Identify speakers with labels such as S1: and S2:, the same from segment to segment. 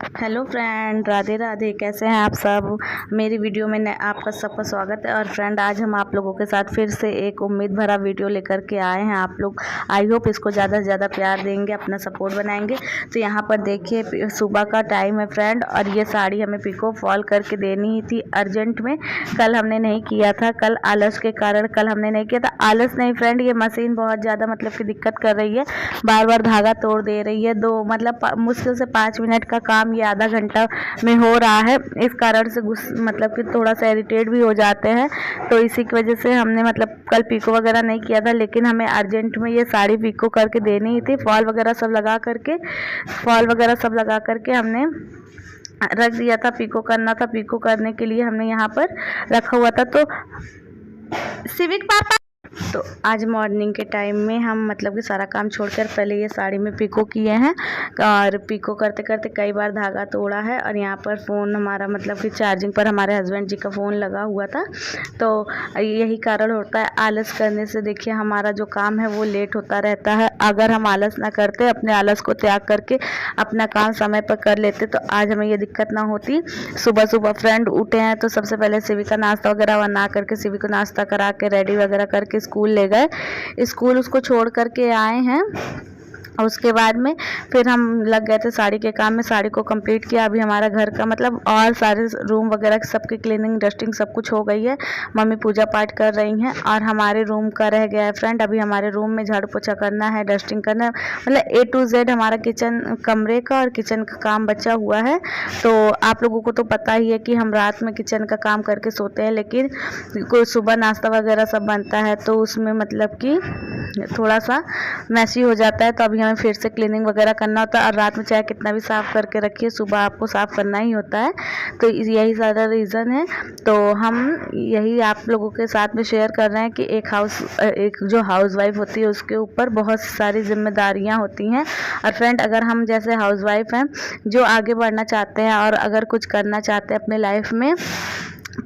S1: Hello friend, Radhe Radhe. कैसे हैं आप सब। मेरी वीडियो में आपका सबका स्वागत है। और फ्रेंड, आज हम आप लोगों के साथ फिर से एक उम्मीद भरा वीडियो लेकर के आए हैं। आप लोग आई होप इसको ज़्यादा से ज़्यादा प्यार देंगे, अपना सपोर्ट बनाएंगे। तो यहाँ पर देखिए सुबह का टाइम है फ्रेंड, और ये साड़ी हमें पिको फॉल करके देनी ही थी अर्जेंट में। कल हमने नहीं किया था, कल आलस के कारण कल हमने नहीं किया था। आलस नहीं फ्रेंड, ये मशीन बहुत ज़्यादा मतलब कि दिक्कत कर रही है, बार बार धागा तोड़ दे रही है। मुश्किल से 5 मिनट का काम ये आधा घंटा में हो रहा है। इस कारण से मतलब कि थोड़ा सा इरिटेट भी हो जाते हैं। तो इसी की वजह से हमने मतलब कल पिको वगैरह नहीं किया था, लेकिन हमें अर्जेंट में ये साड़ी पिको करके देनी ही थी। फॉल वगैरह सब लगा करके हमने रख दिया था। पिको करना था, पिको करने के लिए हमने यहाँ पर रखा हुआ था। तो सिविक पापा, तो आज मॉर्निंग के टाइम में हम मतलब कि सारा काम छोड़कर पहले ये साड़ी में पिको किए हैं। और पिको करते करते कई बार धागा तोड़ा है। और यहाँ पर फ़ोन हमारा मतलब कि चार्जिंग पर हमारे हस्बैंड जी का फ़ोन लगा हुआ था। तो यही कारण होता है आलस करने से। देखिए हमारा जो काम है वो लेट होता रहता है। अगर हम आलस ना करते, अपने आलस को त्याग करके अपना काम समय पर कर लेते, तो आज हमें ये दिक्कत ना होती। सुबह सुबह फ्रेंड उठे हैं तो सबसे पहले सिवी का नाश्ता वगैरह बना करके, सिवी को नाश्ता करा के रेडी वगैरह करके स्कूल ले गए। स्कूल उसको छोड़ करके आए हैं। और उसके बाद में फिर हम लग गए थे साड़ी के काम में। साड़ी को कंप्लीट किया। अभी हमारा घर का मतलब और सारे रूम वगैरह सबकी क्लीनिंग डस्टिंग सब कुछ हो गई है। मम्मी पूजा पाठ कर रही हैं। और हमारे रूम का रह गया है फ्रेंड। अभी हमारे रूम में झाड़ू पोछा करना है, डस्टिंग करना है, मतलब A to Z हमारा किचन कमरे का और किचन का काम बचा हुआ है। तो आप लोगों को तो पता ही है कि हम रात में किचन का काम करके सोते हैं, लेकिन कोई सुबह नाश्ता वगैरह सब बनता है तो उसमें मतलब कि थोड़ा सा मैसी हो जाता है। तो अभी हमें फिर से क्लीनिंग वगैरह करना होता है। और रात में चाहे कितना भी साफ़ करके रखिए, सुबह आपको साफ़ करना ही होता है। तो यही सारा रीज़न है। तो हम यही आप लोगों के साथ में शेयर कर रहे हैं कि एक जो हाउस वाइफ होती है उसके ऊपर बहुत सारी जिम्मेदारियां होती हैं। और फ्रेंड, अगर हम जैसे हाउस वाइफ हैं जो आगे बढ़ना चाहते हैं और अगर कुछ करना चाहते हैं अपने लाइफ में,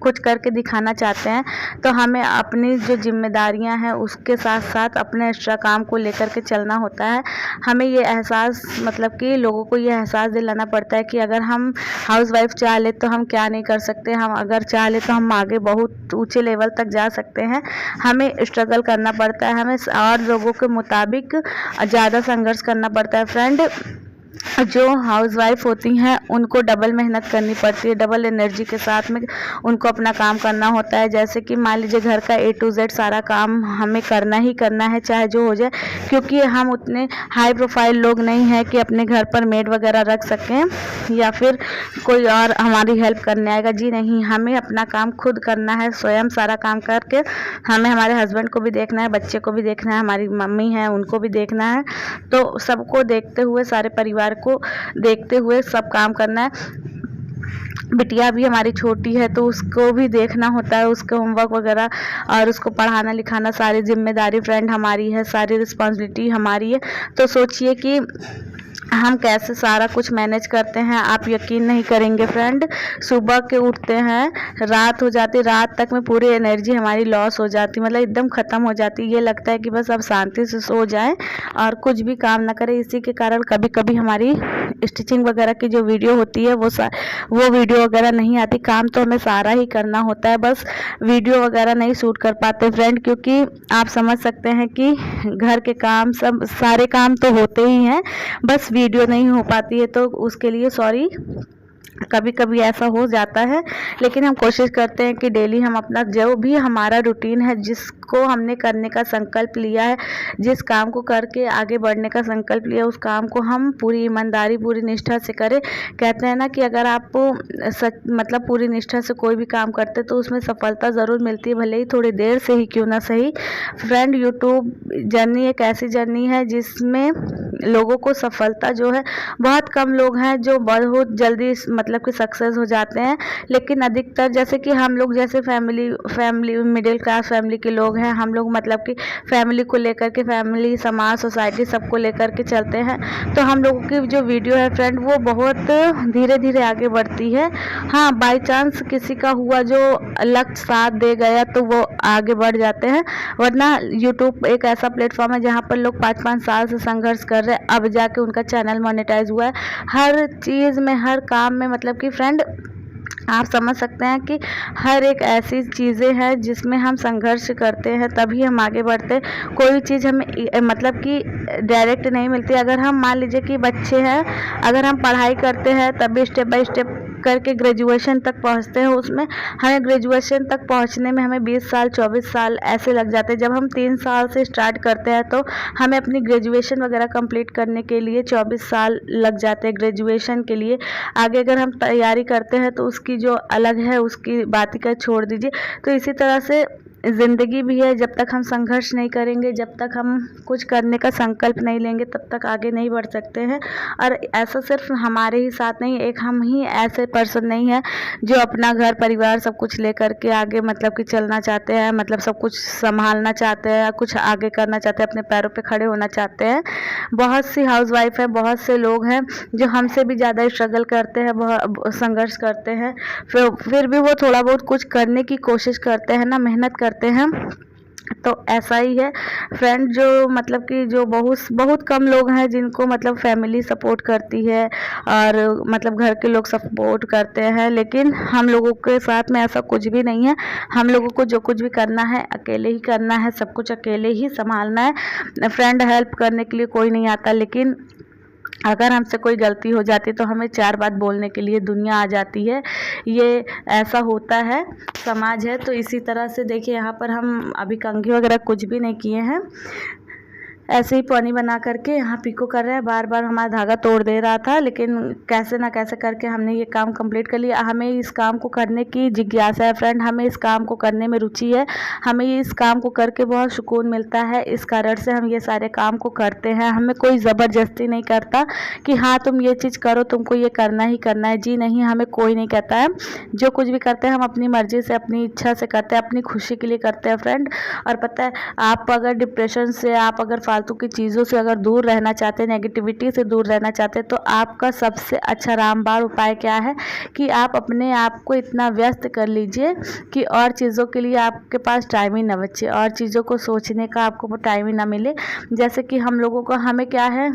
S1: कुछ करके दिखाना चाहते हैं, तो हमें अपनी जो जिम्मेदारियां हैं उसके साथ साथ अपने एक्स्ट्रा काम को लेकर के चलना होता है। हमें ये एहसास मतलब कि लोगों को ये एहसास दिलाना पड़ता है कि अगर हम हाउस वाइफ चाह ले तो हम क्या नहीं कर सकते। हम अगर चाह ले तो हम आगे बहुत ऊंचे लेवल तक जा सकते हैं। हमें स्ट्रगल करना पड़ता है, हमें और लोगों के मुताबिक ज़्यादा संघर्ष करना पड़ता है फ्रेंड। जो हाउस वाइफ होती हैं उनको डबल मेहनत करनी पड़ती है, डबल एनर्जी के साथ में उनको अपना काम करना होता है। जैसे कि मान लीजिए घर का A to Z सारा काम हमें करना ही करना है, चाहे जो हो जाए। क्योंकि हम उतने हाई प्रोफाइल लोग नहीं हैं कि अपने घर पर मेड वगैरह रख सकें या फिर कोई और हमारी हेल्प करने आएगा। जी नहीं, हमें अपना काम खुद करना है, स्वयं सारा काम करके। हमें हमारे हस्बैंड को भी देखना है, बच्चे को भी देखना है, हमारी मम्मी हैं उनको भी देखना है। तो सबको देखते हुए, सारे परिवार को देखते हुए सब काम करना है। बिटिया भी हमारी छोटी है तो उसको भी देखना होता है, उसके होमवर्क वगैरह और उसको पढ़ाना लिखाना, सारी जिम्मेदारी फ्रेंड हमारी है, सारी रिस्पॉन्सिबिलिटी हमारी है। तो सोचिए कि हम कैसे सारा कुछ मैनेज करते हैं। आप यकीन नहीं करेंगे फ्रेंड, सुबह के उठते हैं, रात हो जाती, रात तक में पूरी एनर्जी हमारी लॉस हो जाती, मतलब एकदम ख़त्म हो जाती। ये लगता है कि बस अब शांति से सो जाएं और कुछ भी काम ना करें। इसी के कारण कभी कभी हमारी स्टिचिंग वगैरह की जो वीडियो होती है वो वीडियो वगैरह नहीं आती। काम तो हमें सारा ही करना होता है, बस वीडियो वगैरह नहीं शूट कर पाते फ्रेंड। क्योंकि आप समझ सकते हैं कि घर के काम सब सारे काम तो होते ही हैं, बस वीडियो नहीं हो पाती है। तो उसके लिए सॉरी, कभी कभी ऐसा हो जाता है। लेकिन हम कोशिश करते हैं कि डेली हम अपना जो भी हमारा रूटीन है, जिसको हमने करने का संकल्प लिया है, जिस काम को करके आगे बढ़ने का संकल्प लिया, उस काम को हम पूरी ईमानदारी पूरी निष्ठा से करें। कहते हैं ना कि अगर आप मतलब पूरी निष्ठा से कोई भी काम करते तो उसमें सफलता ज़रूर मिलती है, भले ही थोड़ी देर से ही क्यों ना सही। फ्रेंड, यूट्यूब जर्नी एक ऐसी जर्नी है जिसमें लोगों को सफलता जो है, बहुत कम लोग हैं जो बहुत जल्दी मतलब कि सक्सेस हो जाते हैं। लेकिन अधिकतर जैसे कि हम लोग जैसे फैमिली मिडिल क्लास फैमिली के लोग हैं, हम लोग मतलब कि फैमिली को लेकर के, फैमिली, समाज, सोसाइटी सबको लेकर के चलते हैं। तो हम लोगों की जो वीडियो है फ्रेंड वो बहुत धीरे धीरे आगे बढ़ती है। हाँ, बाई चांस किसी का हुआ जो लक्ष्य साथ दे गया तो वो आगे बढ़ जाते हैं, वरना यूट्यूब एक ऐसा प्लेटफॉर्म है जहाँ पर लोग 5-5 साल से संघर्ष कर रहे हैं, अब जाके उनका चैनल मोनेटाइज हुआ है। हर चीज़ में, हर काम में मतलब कि फ्रेंड आप समझ सकते हैं कि हर एक ऐसी चीज़ें हैं जिसमें हम संघर्ष करते हैं तभी हम आगे बढ़ते हैं। कोई चीज़ हमें मतलब कि डायरेक्ट नहीं मिलती। अगर हम मान लीजिए कि बच्चे हैं, अगर हम पढ़ाई करते हैं तभी स्टेप बाय स्टेप करके ग्रेजुएशन तक पहुंचते हैं, उसमें हमें ग्रेजुएशन तक पहुंचने में हमें 20 साल 24 साल ऐसे लग जाते हैं। जब हम 3 साल से स्टार्ट करते हैं तो हमें अपनी ग्रेजुएशन वगैरह कंप्लीट करने के लिए 24 साल लग जाते हैं ग्रेजुएशन के लिए। आगे अगर हम तैयारी करते हैं तो उसकी जो अलग है, उसकी बात ही छोड़ दीजिए। तो इसी तरह से ज़िंदगी भी है, जब तक हम संघर्ष नहीं करेंगे, जब तक हम कुछ करने का संकल्प नहीं लेंगे तब तक आगे नहीं बढ़ सकते हैं। और ऐसा सिर्फ हमारे ही साथ नहीं, एक हम ही ऐसे पर्सन नहीं है जो अपना घर परिवार सब कुछ लेकर के आगे मतलब कि चलना चाहते हैं, मतलब सब कुछ संभालना चाहते हैं, कुछ आगे करना चाहते हैं, अपने पैरों पे खड़े होना चाहते हैं। बहुत सी हाउसवाइफ है, बहुत से लोग हैं जो हमसे भी ज़्यादा स्ट्रगल करते हैं, बहुत संघर्ष करते हैं, फिर भी वो थोड़ा बहुत कुछ करने की कोशिश करते हैं ना, मेहनत करते हैं। तो ऐसा ही है फ्रेंड, जो मतलब कि जो बहुत कम लोग हैं जिनको मतलब फैमिली सपोर्ट करती है और मतलब घर के लोग सपोर्ट करते हैं। लेकिन हम लोगों के साथ में ऐसा कुछ भी नहीं है। हम लोगों को जो कुछ भी करना है अकेले ही करना है, सब कुछ अकेले ही संभालना है। फ्रेंड हेल्प करने के लिए कोई नहीं आता, लेकिन अगर हमसे कोई गलती हो जाती तो हमें 4 बात बोलने के लिए दुनिया आ जाती है। ये ऐसा होता है, समाज है। तो इसी तरह से देखिए, यहाँ पर हम अभी कंघी वगैरह कुछ भी नहीं किए हैं, ऐसे ही पॉनी बना करके यहाँ पिको कर रहे हैं। बार बार हमारा धागा तोड़ दे रहा था, लेकिन कैसे ना कैसे करके हमने ये काम कंप्लीट कर लिया। हमें इस काम को करने की जिज्ञासा है फ्रेंड, हमें इस काम को करने में रुचि है, हमें इस काम को करके बहुत सुकून मिलता है। इस कारण से हम ये सारे काम को करते हैं। हमें कोई ज़बरदस्ती नहीं करता कि हाँ तुम ये चीज़ करो, तुमको ये करना ही करना है। जी नहीं, हमें कोई नहीं कहता है। जो कुछ भी करते हैं हम अपनी मर्ज़ी से, अपनी इच्छा से करते हैं, अपनी खुशी के लिए करते हैं फ्रेंड। और पता है, आप अगर डिप्रेशन से, आप अगर फालतू की चीज़ों से अगर दूर रहना चाहते हैं, नेगेटिविटी से दूर रहना चाहते हैं, तो आपका सबसे अच्छा रामबाण उपाय क्या है कि आप अपने आप को इतना व्यस्त कर लीजिए कि और चीज़ों के लिए आपके पास टाइम ही ना बचे, और चीज़ों को सोचने का आपको टाइम ही ना मिले। जैसे कि हम लोगों को, हमें क्या है,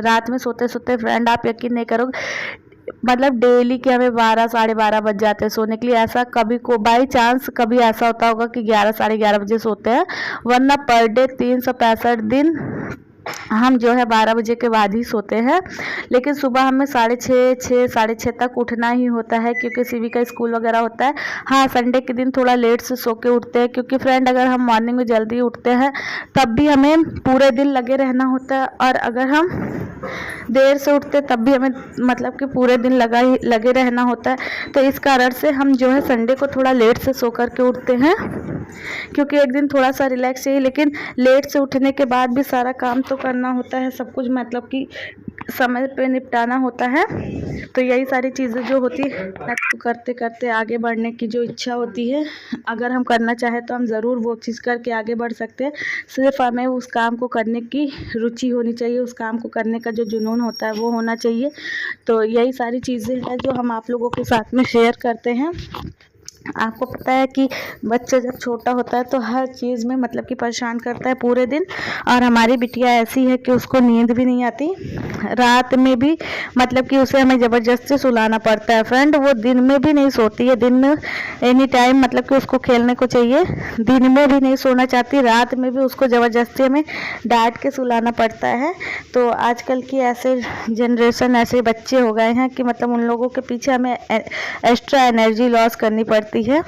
S1: रात में सोते सोते फ्रेंड आप यकीन नहीं करोगे, मतलब डेली के हमें 12 साढ़े 12 बज जाते हैं सोने के लिए। ऐसा कभी को बाई चांस कभी ऐसा होता होगा कि 11 साढ़े 11 बजे सोते हैं, वरना पर डे 365 दिन हम जो है 12 बजे के बाद ही सोते हैं। लेकिन सुबह हमें 6:30 तक उठना ही होता है, क्योंकि सीवी का स्कूल वगैरह होता है। हाँ, संडे के दिन थोड़ा लेट से सो के उठते हैं, क्योंकि फ्रेंड अगर हम मॉर्निंग में जल्दी उठते हैं तब भी हमें पूरे दिन लगे रहना होता है, और अगर हम देर से उठते तब भी हमें मतलब कि पूरे दिन लगे रहना होता है। तो इस कारण से हम जो है संडे को थोड़ा लेट से सो कर के उठते हैं, क्योंकि एक दिन थोड़ा सा रिलैक्स चाहिए। लेकिन लेट से उठने के बाद भी सारा काम तो करना होता है, सब कुछ मतलब कि समय पे निपटाना होता है। तो यही सारी चीज़ें जो होती है, करते करते आगे बढ़ने की जो इच्छा होती है, अगर हम करना चाहें तो हम ज़रूर वो चीज़ करके आगे बढ़ सकते हैं। सिर्फ हमें उस काम को करने की रुचि होनी चाहिए, उस काम को करने का जो जुनून होता है वो होना चाहिए। तो यही सारी चीज़ें हैं जो हम आप लोगों के साथ में शेयर करते हैं। आपको पता है कि बच्चा जब छोटा होता है तो हर चीज़ में मतलब कि परेशान करता है पूरे दिन, और हमारी बिटिया ऐसी है कि उसको नींद भी नहीं आती। रात में भी मतलब कि उसे हमें ज़बरदस्ती सुलाना पड़ता है फ्रेंड। वो दिन में भी नहीं सोती है, दिन में एनी टाइम मतलब कि उसको खेलने को चाहिए, दिन में भी नहीं सोना चाहती, रात में भी उसको ज़बरदस्ती हमें डांट के सुलाना पड़ता है। तो आजकल की ऐसे जनरेशन, ऐसे बच्चे हो गए हैं कि मतलब उन लोगों के पीछे हमें एक्स्ट्रा एनर्जी लॉस करनी पड़ती है।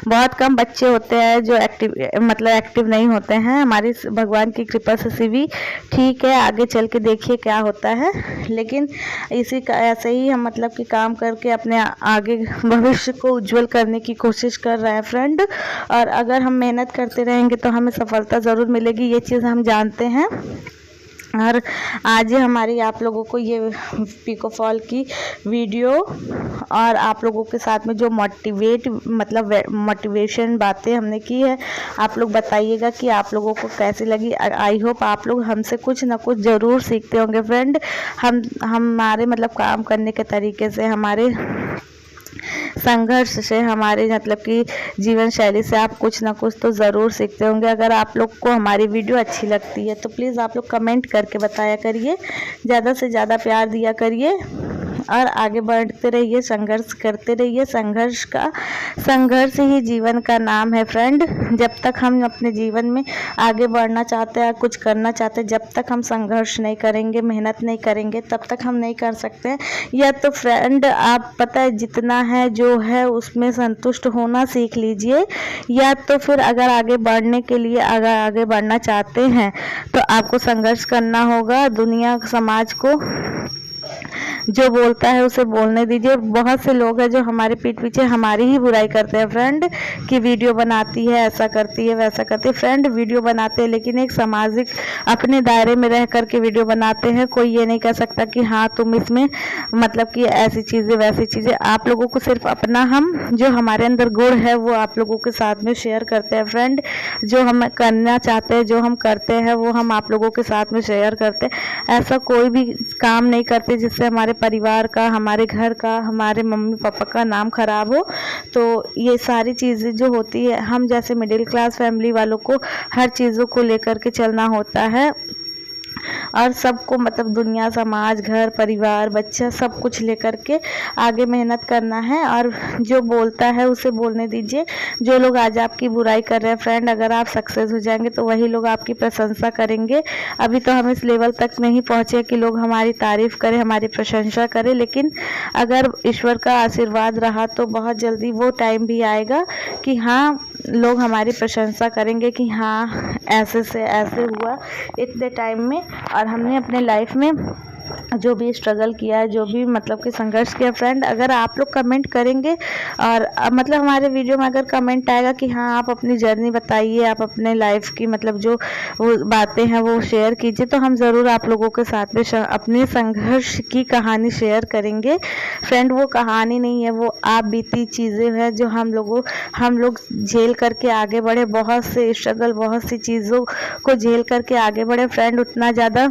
S1: बहुत कम बच्चे होते हैं जो एक्टिव नहीं होते हैं। हमारी भगवान की कृपा से सीवी ठीक है, आगे चल के देखिए क्या होता है। लेकिन इसी का ऐसे ही हम मतलब कि काम करके अपने आगे भविष्य को उज्जवल करने की कोशिश कर रहे हैं फ्रेंड। और अगर हम मेहनत करते रहेंगे तो हमें सफलता ज़रूर मिलेगी, ये चीज़ हम जानते हैं। और आज हमारी आप लोगों को ये पिको फॉल की वीडियो और आप लोगों के साथ में जो मोटिवेशन बातें हमने की है, आप लोग बताइएगा कि आप लोगों को कैसी लगी। आई होप आप लोग हमसे कुछ ना कुछ ज़रूर सीखते होंगे फ्रेंड। हमारे मतलब काम करने के तरीके से, हमारे संघर्ष से, हमारे मतलब कि जीवन शैली से आप कुछ ना कुछ तो ज़रूर सीखते होंगे। अगर आप लोग को हमारी वीडियो अच्छी लगती है तो प्लीज़ आप लोग कमेंट करके बताया करिए, ज़्यादा से ज़्यादा प्यार दिया करिए और आगे बढ़ते रहिए, संघर्ष करते रहिए। संघर्ष ही जीवन का नाम है फ्रेंड। जब तक हम अपने जीवन में आगे बढ़ना चाहते हैं, कुछ करना चाहते हैं, जब तक हम संघर्ष नहीं करेंगे, मेहनत नहीं करेंगे, तब तक हम नहीं कर सकते हैं। या तो फ्रेंड आप पता है जितना है जो है उसमें संतुष्ट होना सीख लीजिए, या तो फिर अगर आगे बढ़ने के लिए अगर आगे बढ़ना चाहते हैं तो आपको संघर्ष करना होगा। दुनिया समाज को जो बोलता है उसे बोलने दीजिए। बहुत से लोग हैं जो हमारे पीठ पीछे हमारी ही बुराई करते हैं फ्रेंड, कि वीडियो बनाती है, ऐसा करती है, वैसा करती है। फ्रेंड वीडियो बनाते हैं लेकिन एक सामाजिक अपने दायरे में रह करके वीडियो बनाते हैं। कोई ये नहीं कह सकता कि हाँ तुम इसमें मतलब कि ऐसी चीज़ें वैसी चीज़ें। आप लोगों को सिर्फ अपना हम जो हमारे अंदर गुण है वो आप लोगों के साथ में शेयर करते हैं फ्रेंड। जो हम करना चाहते हैं, जो हम करते हैं वो हम आप लोगों के साथ में शेयर करते हैं। ऐसा कोई भी काम नहीं करते जिससे हमारे परिवार का, हमारे घर का, हमारे मम्मी पापा का नाम खराब हो। तो ये सारी चीज़ें जो होती है, हम जैसे मिडिल क्लास फैमिली वालों को हर चीज़ों को लेकर के चलना होता है और सबको मतलब दुनिया, समाज, घर, परिवार, बच्चा सब कुछ लेकर के आगे मेहनत करना है। और जो बोलता है उसे बोलने दीजिए। जो लोग आज आपकी बुराई कर रहे हैं फ्रेंड, अगर आप सक्सेस हो जाएंगे तो वही लोग आपकी प्रशंसा करेंगे। अभी तो हम इस लेवल तक नहीं पहुँचे कि लोग हमारी तारीफ़ करें, हमारी प्रशंसा करें, लेकिन अगर ईश्वर का आशीर्वाद रहा तो बहुत जल्दी वो टाइम भी आएगा कि हाँ लोग हमारी प्रशंसा करेंगे कि हाँ ऐसे से ऐसे हुआ इतने टाइम में। और हमने अपने लाइफ में जो भी स्ट्रगल किया है, जो भी मतलब कि संघर्ष किया फ्रेंड, अगर आप लोग कमेंट करेंगे और मतलब हमारे वीडियो में अगर कमेंट आएगा कि हाँ आप अपनी जर्नी बताइए, आप अपने लाइफ की मतलब जो वो बातें हैं वो शेयर कीजिए, तो हम ज़रूर आप लोगों के साथ में अपने संघर्ष की कहानी शेयर करेंगे फ्रेंड। वो कहानी नहीं है, वो आप बीती चीज़ें हैं जो हम लोग झेल करके आगे बढ़े। बहुत से स्ट्रगल, बहुत सी चीज़ों को झेल करके आगे बढ़े फ्रेंड। उतना ज़्यादा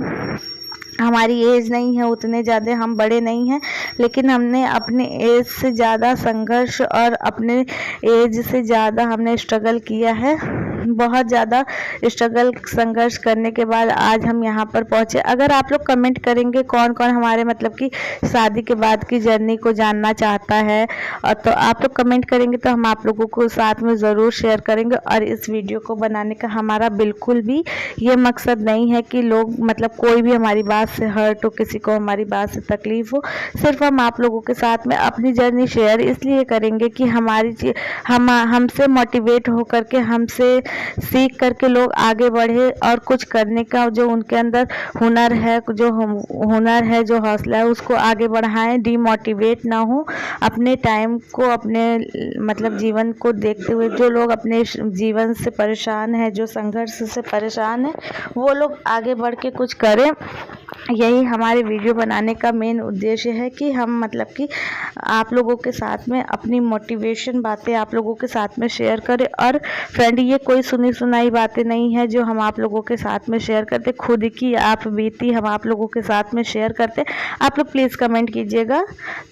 S1: हमारी एज नहीं है, उतने ज़्यादा हम बड़े नहीं हैं, लेकिन हमने अपने एज से ज़्यादा संघर्ष और अपने एज से ज़्यादा हमने स्ट्रगल किया है। बहुत ज़्यादा स्ट्रगल संघर्ष करने के बाद आज हम यहाँ पर पहुँचे। अगर आप लोग कमेंट करेंगे कौन कौन हमारे मतलब कि शादी के बाद की जर्नी को जानना चाहता है, और तो आप लोग कमेंट करेंगे तो हम आप लोगों को साथ में ज़रूर शेयर करेंगे। और इस वीडियो को बनाने का हमारा बिल्कुल भी ये मकसद नहीं है कि लोग मतलब कोई भी हमारी बात से हर्ट हो, किसी को हमारी बात से तकलीफ हो। सिर्फ हम आप लोगों के साथ में अपनी जर्नी शेयर इसलिए करेंगे कि हमसे मोटिवेट हो करके, हमसे सीख करके लोग आगे बढ़े और कुछ करने का जो उनके अंदर हुनर है, जो हौसला है उसको आगे बढ़ाएं, डीमोटिवेट ना हो। अपने टाइम को, अपने मतलब जीवन को देखते हुए जो लोग अपने जीवन से परेशान है, जो संघर्ष से परेशान है, वो लोग आगे बढ़ के कुछ करें। यही हमारे वीडियो बनाने का मेन उद्देश्य है कि हम मतलब कि आप लोगों के साथ में अपनी मोटिवेशन बातें आप लोगों के साथ में शेयर करें। और फ्रेंड ये कोई सुनी सुनाई बातें नहीं है जो हम आप लोगों के साथ में शेयर करते, खुद की आप बीती हम आप लोगों के साथ में शेयर करते। आप लोग प्लीज़ कमेंट कीजिएगा।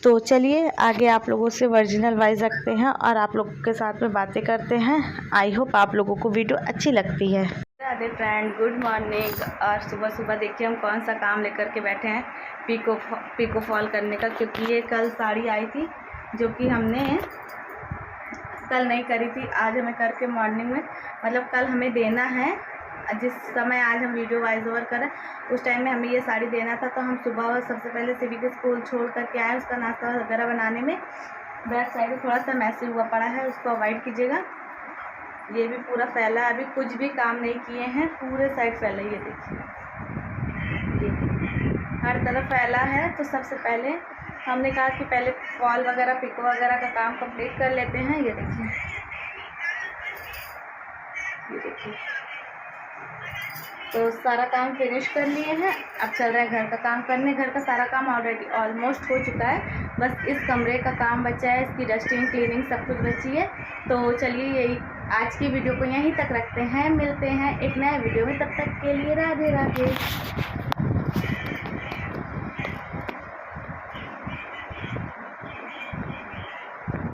S1: तो चलिए आगे आप लोगों से वर्जिनल वाइज रखते हैं और आप लोगों के साथ में बातें करते हैं। आई होप आप लोगों को वीडियो अच्छी लगती है। Radhe friend, good morning. और सुबह सुबह देखिए हम कौन सा काम लेकर के बैठे हैं, पिको फॉल करने का। क्योंकि ये कल साड़ी आई थी जो कि हमने कल नहीं करी थी, आज हमें करके मॉर्निंग में मतलब कल हमें देना है। जिस समय आज हम वीडियो वॉइस ओवर करें उस टाइम में हमें ये साड़ी देना था। तो हम सुबह सबसे पहले सिविक स्कूल छोड़ करके आए, उसका नाश्ता वगैरह बनाने में बैक साइड में थोड़ा सा मैसी हुआ पड़ा है, उसको अवॉइड कीजिएगा। ये भी पूरा फैला है, अभी कुछ भी काम नहीं किए हैं, पूरे साइड फैला है। ये देखिए, ये हर तरफ फैला है। तो सबसे पहले हमने कहा कि पहले फॉल वगैरह, पिको वगैरह का काम कंप्लीट कर लेते हैं। ये देखिए, ये देखिए तो सारा काम फिनिश कर लिए हैं, अब चल रहा है घर का काम करने। घर का सारा काम ऑलरेडी ऑलमोस्ट हो चुका है, बस इस कमरे का काम बचा है, इसकी डस्टिंग क्लीनिंग सब कुछ बची है। तो चलिए यही आज की वीडियो को यहीं तक रखते हैं, मिलते हैं एक नए वीडियो में, तब तक के लिए राधे राधे।